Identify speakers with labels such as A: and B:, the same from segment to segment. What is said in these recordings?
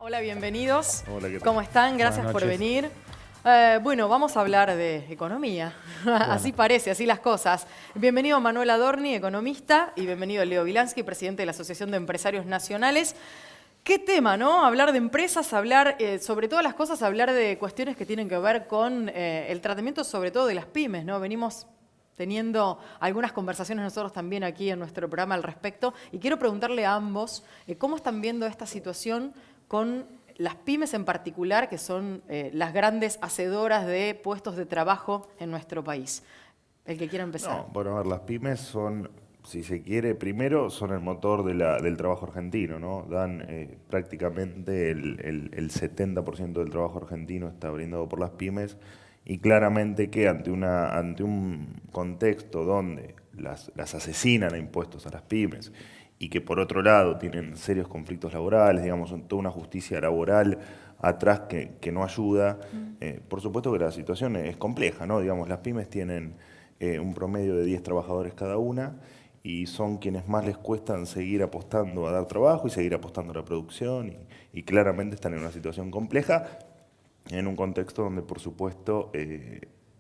A: Hola, bienvenidos.
B: Hola, ¿qué tal?
A: ¿Cómo están? Gracias por venir. Bueno, vamos a hablar de economía. Así parece, así las cosas. Bienvenido Manuel Adorni, economista, y bienvenido Leo Wilansky, presidente de la Asociación de Empresarios Nacionales. ¿Qué tema, no? Hablar de empresas, hablar, sobre todas las cosas, hablar de cuestiones que tienen que ver con el tratamiento sobre todo de las pymes, ¿no? Venimos teniendo algunas conversaciones nosotros también aquí en nuestro programa al respecto. Y quiero preguntarle a ambos cómo están viendo esta situación con las pymes en particular, que son las grandes hacedoras de puestos de trabajo en nuestro país. El que quiera empezar.
B: No, bueno, a ver, las pymes son, si se quiere, primero son el motor del trabajo argentino, ¿no? Dan prácticamente el 70% del trabajo argentino está brindado por las pymes, y claramente que ante un contexto donde las asesinan a impuestos a las pymes y que por otro lado tienen serios conflictos laborales, digamos, toda una justicia laboral atrás que no ayuda, por supuesto que la situación es compleja, ¿no? Digamos, las pymes tienen un promedio de 10 trabajadores cada una, y son quienes más les cuestan seguir apostando a dar trabajo y seguir apostando a la producción, y claramente están en una situación compleja, en un contexto donde, por supuesto,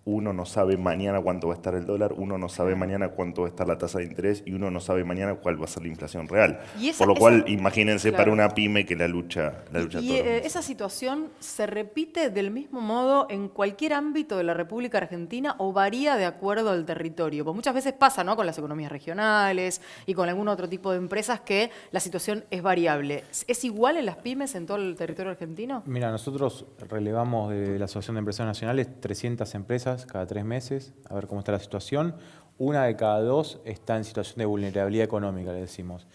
B: uno no sabe mañana cuánto va a estar el dólar, uno no sabe mañana cuánto va a estar la tasa de interés, y uno no sabe mañana cuál va a ser la inflación real. Por lo cual, imagínense para una pyme que la lucha todos los meses.
A: ¿Esa situación se repite del mismo modo en cualquier ámbito de la República Argentina o varía de acuerdo al territorio? Porque muchas veces pasa, ¿no?, con las economías regionales y con algún otro tipo de empresas, que la situación es variable. ¿Es igual en las pymes en todo el territorio argentino?
C: Mira, nosotros relevamos de la Asociación de Empresarios Nacionales 300 empresas cada 3 meses, a ver cómo está la situación. Una de cada 2 está en situación de vulnerabilidad económica, le decimos.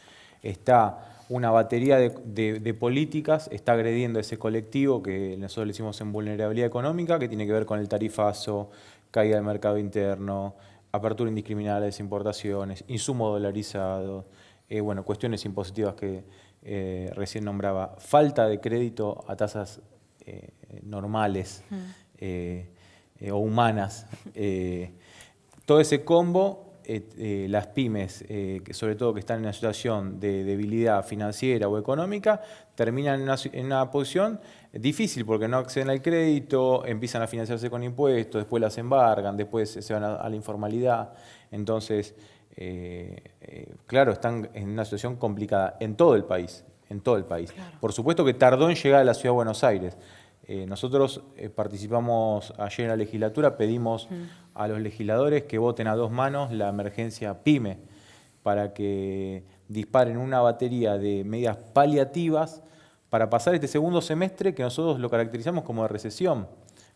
C: Está una batería de políticas, está agrediendo a ese colectivo que nosotros le decimos en vulnerabilidad económica, que tiene que ver con el tarifazo, caída del mercado interno, apertura indiscriminada de las importaciones, insumo dolarizado, bueno, cuestiones impositivas que recién nombraba, falta de crédito a tasas normales o humanas. Todo ese combo, las pymes, sobre todo que están en una situación de debilidad financiera o económica, terminan en una posición difícil porque no acceden al crédito, empiezan a financiarse con impuestos, después las embargan, después se van a la informalidad. Entonces, claro, están en una situación complicada en todo el país. En todo el país. Claro. Por supuesto que tardó en llegar a la Ciudad de Buenos Aires. Nosotros participamos ayer en la legislatura, pedimos a los legisladores que voten a 2 manos la emergencia PYME para que disparen una batería de medidas paliativas para pasar este segundo semestre que nosotros lo caracterizamos como de recesión.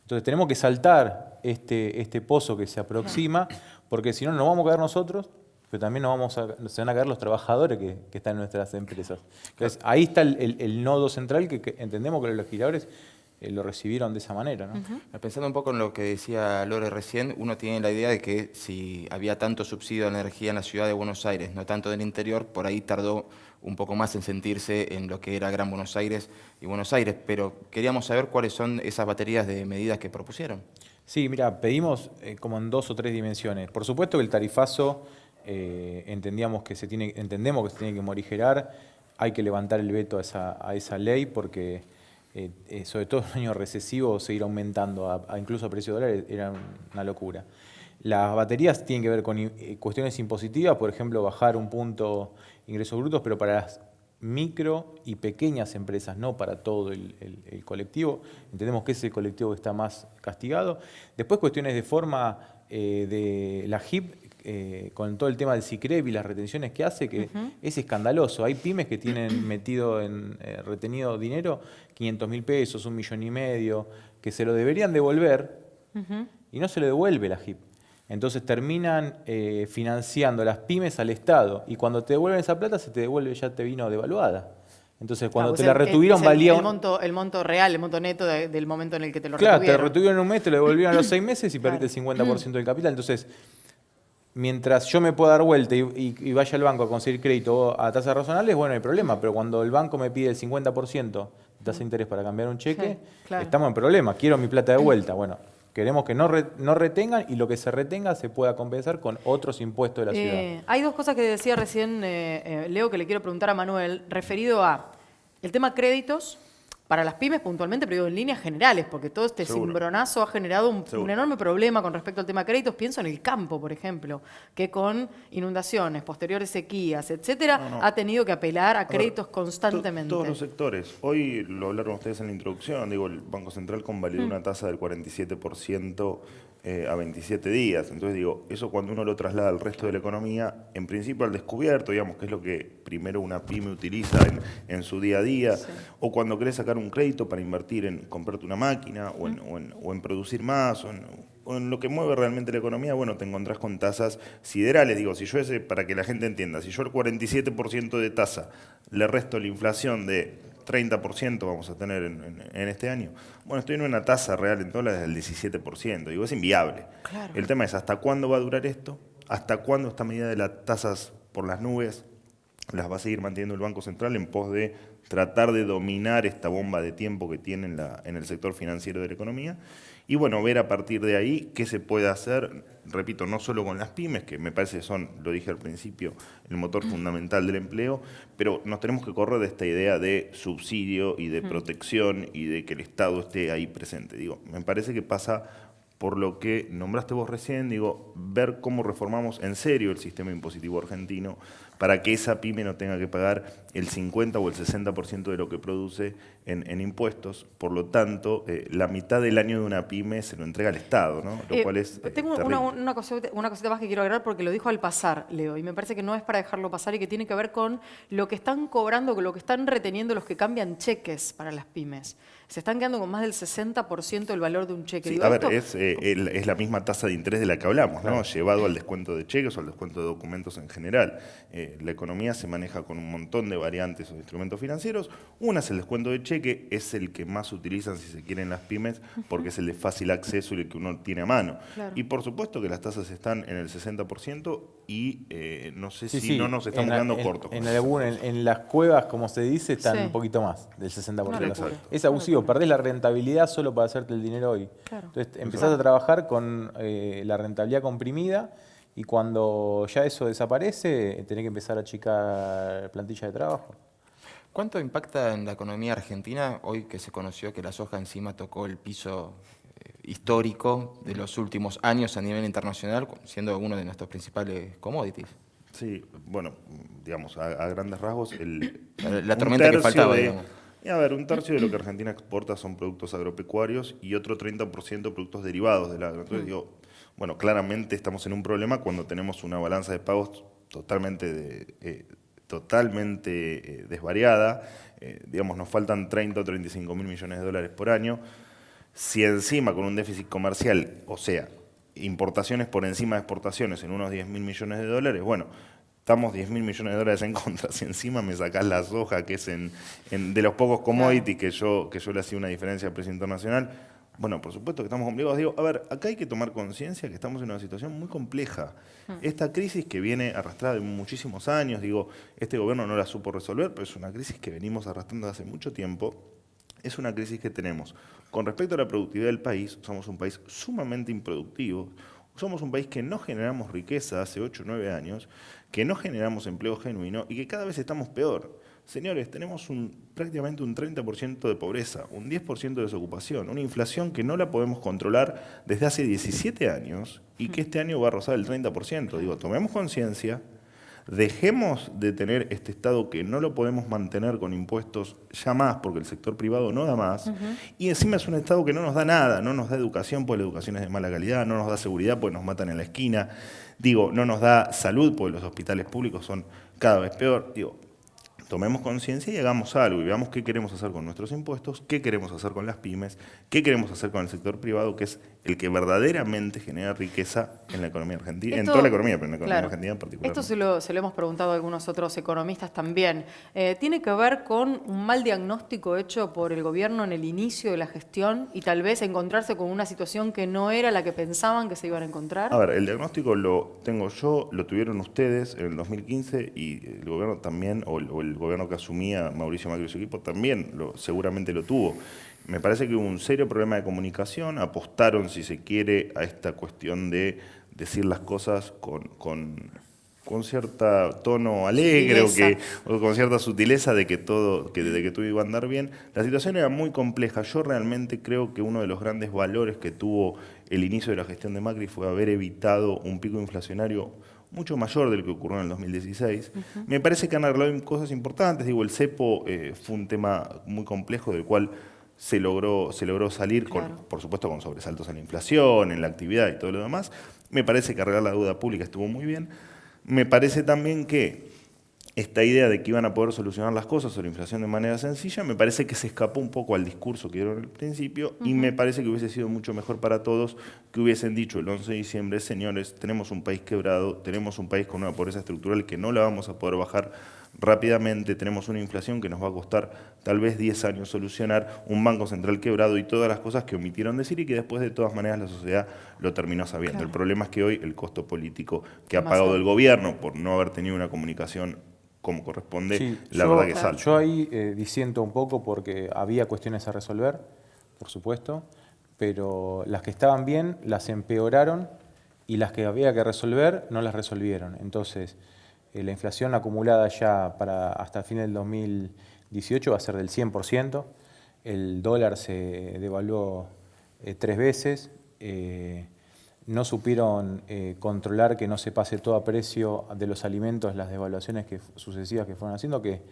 C: Entonces tenemos que saltar este pozo que se aproxima, porque si no nos vamos a caer nosotros, pero también se van a caer los trabajadores que están en nuestras empresas. Entonces, ahí está el nodo central que entendemos que los legisladores lo recibieron de esa manera, ¿no?
D: Pensando un poco en lo que decía Lore recién, uno tiene la idea de que si había tanto subsidio de energía en la ciudad de Buenos Aires, no tanto del interior, por ahí tardó un poco más en sentirse en lo que era Gran Buenos Aires y Buenos Aires, pero queríamos saber cuáles son esas baterías de medidas que propusieron.
C: Sí, mira, pedimos como en 2 o 3 dimensiones. Por supuesto que el tarifazo entendemos que se tiene que morigerar, hay que levantar el veto a esa ley porque sobre todo en un año recesivo seguir aumentando incluso a precio de dólares era una locura. Las baterías tienen que ver con cuestiones impositivas, por ejemplo, bajar un punto ingresos brutos, pero para las micro y pequeñas empresas, no para todo el colectivo. Entendemos que ese es el colectivo que está más castigado. Después cuestiones de forma de la JIP, con todo el tema del SICREP y las retenciones que hace, que es escandaloso. Hay pymes que tienen retenido dinero, 500.000 pesos, 1,5 millones, que se lo deberían devolver y no se lo devuelve la JIP. Entonces terminan financiando las pymes al Estado, y cuando te devuelven esa plata se te devuelve, ya te vino devaluada. Entonces cuando te la retuvieron valía...
A: El monto real, el monto neto del momento en el que te lo retuvieron.
C: Claro, te retuvieron en un mes, te lo devolvieron a los 6 meses y perdiste el 50% del capital. Entonces, mientras yo me pueda dar vuelta y vaya al banco a conseguir crédito a tasas razonables, bueno, no hay problema. Pero cuando el banco me pide el 50% de tasa de interés para cambiar un cheque, claro, estamos en problema. Quiero mi plata de vuelta. Bueno, queremos que no retengan, y lo que se retenga se pueda compensar con otros impuestos de la ciudad.
A: Hay 2 cosas que decía recién Leo que le quiero preguntar a Manuel, referido a el tema créditos. para las pymes puntualmente, pero digo en líneas generales, porque todo este
B: Seguro.
A: cimbronazo ha generado un
B: Seguro.
A: enorme problema con respecto al tema de créditos. Pienso en el campo, por ejemplo, que con inundaciones, posteriores sequías, etcétera, ha tenido que apelar a créditos constantemente.
B: Todos los sectores. Hoy lo hablaron ustedes en la introducción, digo, el Banco Central convalidó una tasa del 47% a 27 días. Entonces digo, eso cuando uno lo traslada al resto de la economía, en principio al descubierto, digamos, que es lo que primero una pyme utiliza en su día a día, o cuando querés sacar un crédito para invertir en comprarte una máquina o en producir más, o en lo que mueve realmente la economía, bueno, te encontrás con tasas siderales. Digo, si yo para que la gente entienda, si yo el 47% de tasa le resto la inflación de 30% vamos a tener en este año, bueno, estoy en una tasa real en dólares del 17%. Digo, es inviable.
A: Claro.
B: El tema es, ¿hasta cuándo va a durar esto? ¿Hasta cuándo esta medida de las tasas por las nubes las va a seguir manteniendo el Banco Central en pos de tratar de dominar esta bomba de tiempo que tiene en el sector financiero de la economía? Y bueno, ver a partir de ahí qué se puede hacer, repito, no solo con las pymes, que me parece son, lo dije al principio, el motor fundamental del empleo, pero nos tenemos que correr de esta idea de subsidio y de protección y de que el Estado esté ahí presente. Digo, me parece que pasa por lo que nombraste vos recién, digo, ver cómo reformamos en serio el sistema impositivo argentino para que esa pyme no tenga que pagar el 50 o el 60% de lo que produce en impuestos. Por lo tanto, la mitad del año de una pyme se lo entrega al Estado, ¿no? Lo cual es
A: tengo
B: terrible.
A: una cosita más que quiero agregar porque lo dijo al pasar, Leo, y me parece que no es para dejarlo pasar y que tiene que ver con lo que están cobrando, con lo que están reteniendo los que cambian cheques para las pymes. Se están quedando con más del 60% del valor de un cheque.
B: Sí,
A: Digo,
B: a ver,
A: esto-
B: es la misma tasa de interés de la que hablamos, ¿no? Llevado al descuento de cheques o al descuento de documentos en general. La economía se maneja con un montón de variantes o instrumentos financieros. Una es el descuento de cheque, es el que más utilizan, si se quieren, las pymes, porque es el de fácil acceso y el que uno tiene a mano.
A: Claro.
B: Y por supuesto que las tasas están en el 60% y no sé
C: Sí,
B: si
C: sí,
B: no nos estamos quedando cortos.
C: En las cuevas, como se dice, están
A: Sí.
C: un poquito más del 60%.
A: Una locura.
C: Es abusivo, perdés la rentabilidad solo para hacerte el dinero hoy.
A: Claro.
C: Entonces empezás a trabajar con la rentabilidad comprimida y cuando ya eso desaparece, tenés que empezar a achicar plantilla de trabajo.
D: ¿Cuánto impacta en la economía argentina hoy que se conoció que la soja encima tocó el piso histórico de los últimos años a nivel internacional, siendo uno de nuestros principales commodities?
B: Sí, bueno, digamos, a grandes rasgos,
D: La tormenta que faltaba, digamos.
B: Y a ver, un tercio de lo que Argentina exporta son productos agropecuarios y otro 30% productos derivados del agro. Entonces digo, bueno, claramente estamos en un problema cuando tenemos una balanza de pagos totalmente desvariada. Digamos, nos faltan 30 o 35 mil millones de dólares por año. Si encima con un déficit comercial, o sea, importaciones por encima de exportaciones en unos 10 mil millones de dólares, bueno, estamos 10 mil millones de dólares en contra. Si encima me sacás la soja, que es de los pocos commodities que yo le hacía una diferencia al precio internacional, bueno, por supuesto que estamos obligados. Digo, a ver, acá hay que tomar conciencia que estamos en una situación muy compleja. Esta crisis que viene arrastrada de muchísimos años, digo, este gobierno no la supo resolver, pero es una crisis que venimos arrastrando hace mucho tiempo. Es una crisis que tenemos. Con respecto a la productividad del país, somos un país sumamente improductivo. Somos un país que no generamos riqueza hace 8 o 9 años, que no generamos empleo genuino y que cada vez estamos peor. Señores, tenemos prácticamente un 30% de pobreza, un 10% de desocupación, una inflación que no la podemos controlar desde hace 17 años y que este año va a rozar el 30%. Digo, tomemos conciencia, dejemos de tener este Estado que no lo podemos mantener con impuestos ya más, porque el sector privado no da más, y encima es un Estado que no nos da nada, no nos da educación, porque la educación es de mala calidad, no nos da seguridad, porque nos matan en la esquina, digo, no nos da salud, porque los hospitales públicos son cada vez peor, digo, tomemos conciencia y hagamos algo y veamos qué queremos hacer con nuestros impuestos, qué queremos hacer con las pymes, qué queremos hacer con el sector privado, que es el que verdaderamente genera riqueza en la economía argentina, en toda la economía, pero en la economía argentina en particular.
A: Esto se lo hemos preguntado a algunos otros economistas también. ¿Tiene que ver con un mal diagnóstico hecho por el gobierno en el inicio de la gestión y tal vez encontrarse con una situación que no era la que pensaban que se iban a encontrar?
B: A ver, el diagnóstico lo tengo yo, lo tuvieron ustedes en el 2015 y el gobierno también, o el gobierno que asumía Mauricio Macri y su equipo también seguramente lo tuvo. Me parece que hubo un serio problema de comunicación, apostaron, si se quiere, a esta cuestión de decir las cosas con con cierto tono alegre
A: Sutileza.
B: o con cierta sutileza de que todo iba a andar bien. La situación era muy compleja. Yo realmente creo que uno de los grandes valores que tuvo el inicio de la gestión de Macri fue haber evitado un pico inflacionario mucho mayor del que ocurrió en el 2016. Me parece que han arreglado cosas importantes. Digo, el cepo fue un tema muy complejo del cual se logró salir,
A: Claro.
B: por supuesto con sobresaltos en la inflación, en la actividad y todo lo demás. Me parece que arreglar la deuda pública estuvo muy bien. Me parece también que esta idea de que iban a poder solucionar las cosas o la inflación de manera sencilla, me parece que se escapó un poco al discurso que dieron al principio y me parece que hubiese sido mucho mejor para todos que hubiesen dicho el 11 de diciembre, señores, tenemos un país quebrado, tenemos un país con una pobreza estructural que no la vamos a poder bajar rápidamente, tenemos una inflación que nos va a costar tal vez 10 años solucionar, un banco central quebrado y todas las cosas que omitieron decir y que después de todas maneras la sociedad lo terminó sabiendo.
A: Claro.
B: El problema es que hoy el costo político que ha
A: Demasiado.
B: pagado el gobierno por no haber tenido una comunicación como corresponde,
C: Sí,
B: la
C: yo-
B: verdad que salta.
C: Yo ahí disiento un poco porque había cuestiones a resolver, por supuesto, pero las que estaban bien las empeoraron y las que había que resolver no las resolvieron. Entonces, la inflación acumulada ya hasta el fin del 2018 va a ser del 100%, el dólar se devaluó 3 veces, no supieron controlar que no se pase todo a precio de los alimentos, las devaluaciones sucesivas que fueron haciendo, que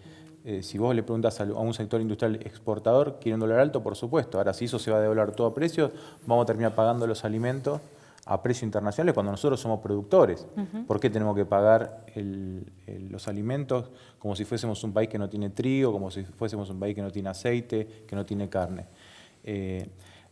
C: si vos le preguntas a un sector industrial exportador, ¿quiere un dólar alto? Por supuesto. Ahora, si eso se va a devaluar todo a precio, vamos a terminar pagando los alimentos a precios internacionales cuando nosotros somos productores. ¿Por qué tenemos que pagar los alimentos como si fuésemos un país que no tiene trigo, como si fuésemos un país que no tiene aceite, que no tiene carne?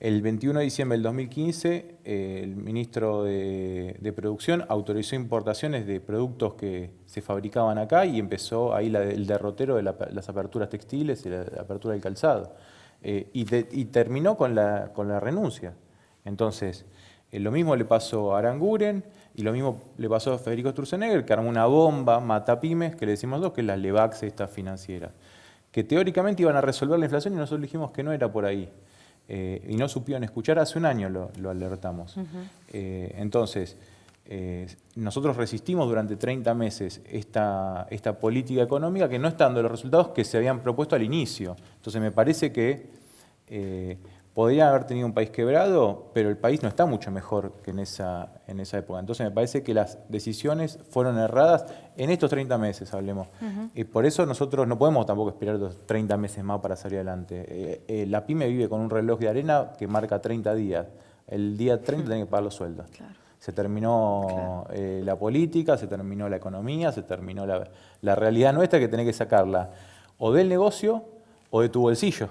C: El 21 de diciembre del 2015, el ministro de Producción autorizó importaciones de productos que se fabricaban acá y empezó ahí el derrotero de las aperturas textiles y la apertura del calzado. Y terminó con la renuncia. Entonces, lo mismo le pasó a Aranguren y lo mismo le pasó a Federico Sturzenegger, que armó una bomba matapymes, que le decimos dos, que es la Levax esta financiera, que teóricamente iban a resolver la inflación y nosotros dijimos que no era por ahí. Y no supieron escuchar, hace un año lo alertamos. Entonces, nosotros resistimos durante 30 meses esta política económica que no está dando los resultados que se habían propuesto al inicio. Entonces me parece que podrían haber tenido un país quebrado, pero el país no está mucho mejor que en esa época. Entonces me parece que las decisiones fueron erradas en estos 30 meses, hablemos. Y por eso nosotros no podemos tampoco esperar los 30 meses más para salir adelante. La pyme vive con un reloj de arena que marca 30 días. El día 30 tiene que pagar los sueldos.
A: Claro.
C: Se terminó la política, se terminó la economía, se terminó la realidad nuestra que tenés que sacarla o del negocio o de tu bolsillo.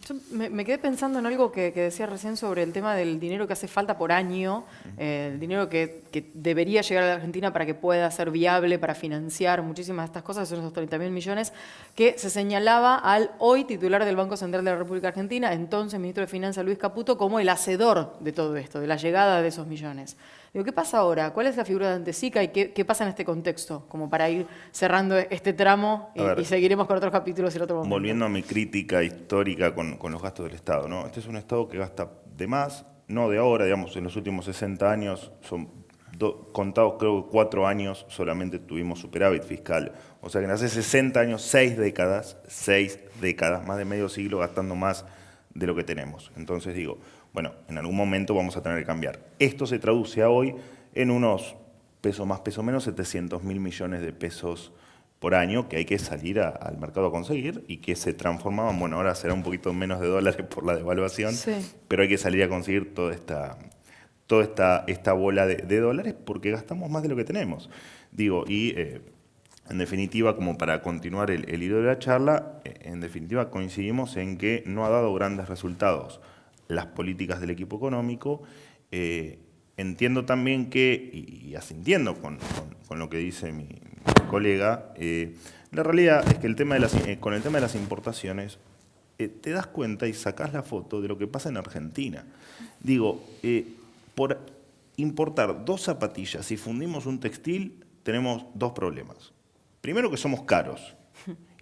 A: Yo me quedé pensando en algo que decía recién sobre el tema del dinero que hace falta por año, el dinero que debería llegar a la Argentina para que pueda ser viable, para financiar muchísimas de estas cosas, son esos 30.000 millones, que se señalaba al hoy titular del Banco Central de la República Argentina, entonces ministro de Finanzas Luis Caputo, como el hacedor de todo esto, de la llegada de esos millones. Digo, ¿qué pasa ahora? ¿Cuál es la figura de Antesica y qué pasa en este contexto? Como para ir cerrando este tramo y seguiremos con otros capítulos en otro momento.
B: Volviendo a mi crítica histórica con los gastos del Estado, ¿no? Este es un Estado que gasta de más, no de ahora, digamos, en los últimos 60 años, son contados creo que 4 años solamente tuvimos superávit fiscal. O sea que en hace 60 años, 6 décadas, más de medio siglo gastando más de lo que tenemos. Entonces digo, bueno, en algún momento vamos a tener que cambiar. Esto se traduce a hoy en unos peso más, peso menos, 700.000 millones de pesos por año que hay que salir al mercado a conseguir y que se transformaban, bueno, ahora será un poquito menos de dólares por la devaluación,
A: Sí.
B: pero hay que salir a conseguir toda esta bola de dólares porque gastamos más de lo que tenemos. Digo, y en definitiva, como para continuar el hilo de la charla, en definitiva coincidimos en que no ha dado grandes resultados las políticas del equipo económico. Entiendo también que, y asintiendo con lo que dice mi colega, la realidad es que con el tema de las importaciones te das cuenta y sacás la foto de lo que pasa en Argentina. Digo, por importar 2 zapatillas y fundimos un textil, tenemos 2 problemas. Primero que somos caros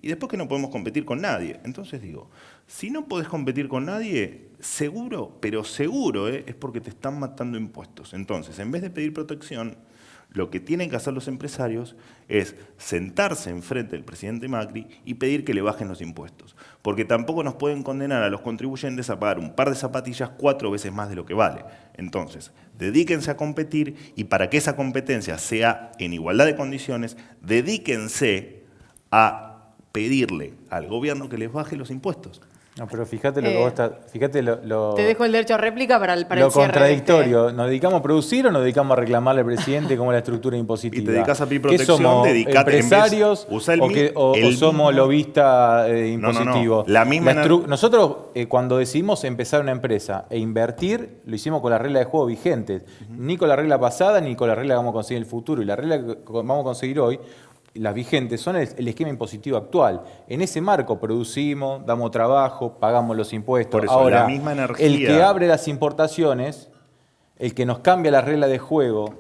B: y después que no podemos competir con nadie. Entonces digo, si no podés competir con nadie, seguro, pero seguro, es porque te están matando impuestos. Entonces, en vez de pedir protección, Lo que tienen que hacer los empresarios es sentarse enfrente del presidente Macri y pedir que le bajen los impuestos. Porque tampoco nos pueden condenar a los contribuyentes a pagar un par de zapatillas 4 veces más de lo que vale. Entonces, dedíquense a competir y para que esa competencia sea en igualdad de condiciones, dedíquense a pedirle al gobierno que les baje los impuestos.
C: No, pero fíjate lo que vos estás, fíjate
A: Te dejo el derecho a réplica para el
C: lo
A: cierre de
C: contradictorio. ¿Nos dedicamos a producir o nos dedicamos a reclamarle al presidente cómo es la estructura impositiva?
B: Y te dedicas a pedir
C: ¿Qué
B: protección,
C: somos,
B: dedicate
C: empresarios
B: usá el
C: o somos lobistas
B: No, no, no.
C: impositivos?
B: La misma
C: Nosotros, cuando decidimos empezar una empresa e invertir, lo hicimos con las reglas de juego vigentes. Ni con la regla pasada, ni con la regla que vamos a conseguir en el futuro. Y la regla que vamos a conseguir hoy, las vigentes, son el esquema impositivo actual. En ese marco producimos, damos trabajo, pagamos los impuestos.
B: Por eso,
C: ahora,
B: la misma energía.
C: el que abre las importaciones, el que nos cambia las reglas de juego,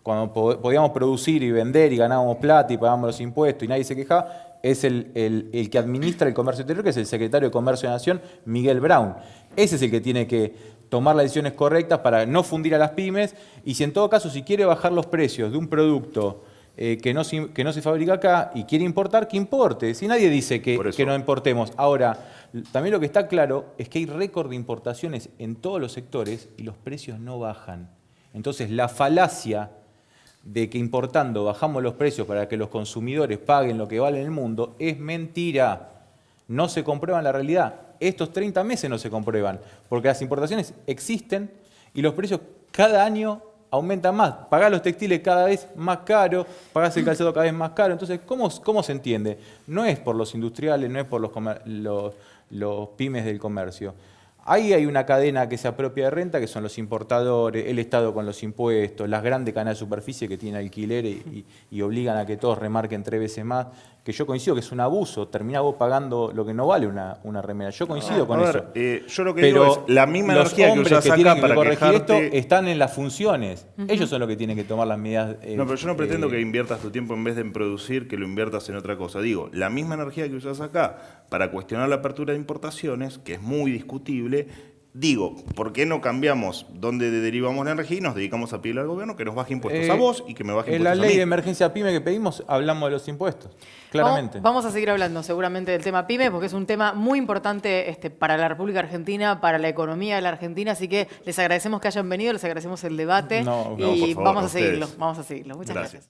C: cuando podíamos producir y vender y ganábamos plata y pagábamos los impuestos y nadie se quejaba, es el que administra el comercio exterior, que es el secretario de Comercio de Nación, Miguel Brown. Ese es el que tiene que tomar las decisiones correctas para no fundir a las pymes y si en todo caso, si quiere bajar los precios de un producto que no se fabrica acá y quiere importar, que importe. Si nadie dice que no importemos. Ahora, también lo que está claro es que hay récord de importaciones en todos los sectores y los precios no bajan. Entonces, la falacia de que importando bajamos los precios para que los consumidores paguen lo que vale en el mundo es mentira. No se comprueba en la realidad. Estos 30 meses no se comprueban, porque las importaciones existen y los precios cada año aumentan más. Pagás los textiles cada vez más caros, pagás el calzado cada vez más caro. Entonces, ¿cómo se entiende? No es por los industriales, no es por los pymes del comercio. Ahí hay una cadena que se apropia de renta, que son los importadores, el Estado con los impuestos, las grandes cadenas de superficie que tienen alquileres y obligan a que todos remarquen 3 veces más, que yo coincido que es un abuso, terminás vos pagando lo que no vale una remera. Yo coincido con eso.
B: Yo lo que digo es, la misma energía que usás acá para
C: corregir
B: quejarte...
C: esto están en las funciones. Ellos son los que tienen que tomar las medidas.
B: No, pero yo no pretendo que inviertas tu tiempo en vez de en producir, que lo inviertas en otra cosa. Digo, la misma energía que usás acá para cuestionar la apertura de importaciones, que es muy discutible, digo, ¿por qué no cambiamos dónde derivamos la energía y nos dedicamos a pedirle al gobierno que nos baje impuestos a vos y que me baje impuestos a mí?
C: En la ley de emergencia PYME que pedimos, hablamos de los impuestos, claramente.
A: Vamos a seguir hablando seguramente del tema PYME, porque es un tema muy importante para la República Argentina, para la economía de la Argentina, así que les agradecemos que hayan venido, les agradecemos el debate
B: No,
A: y
B: por favor,
A: vamos a seguirlo. Muchas gracias.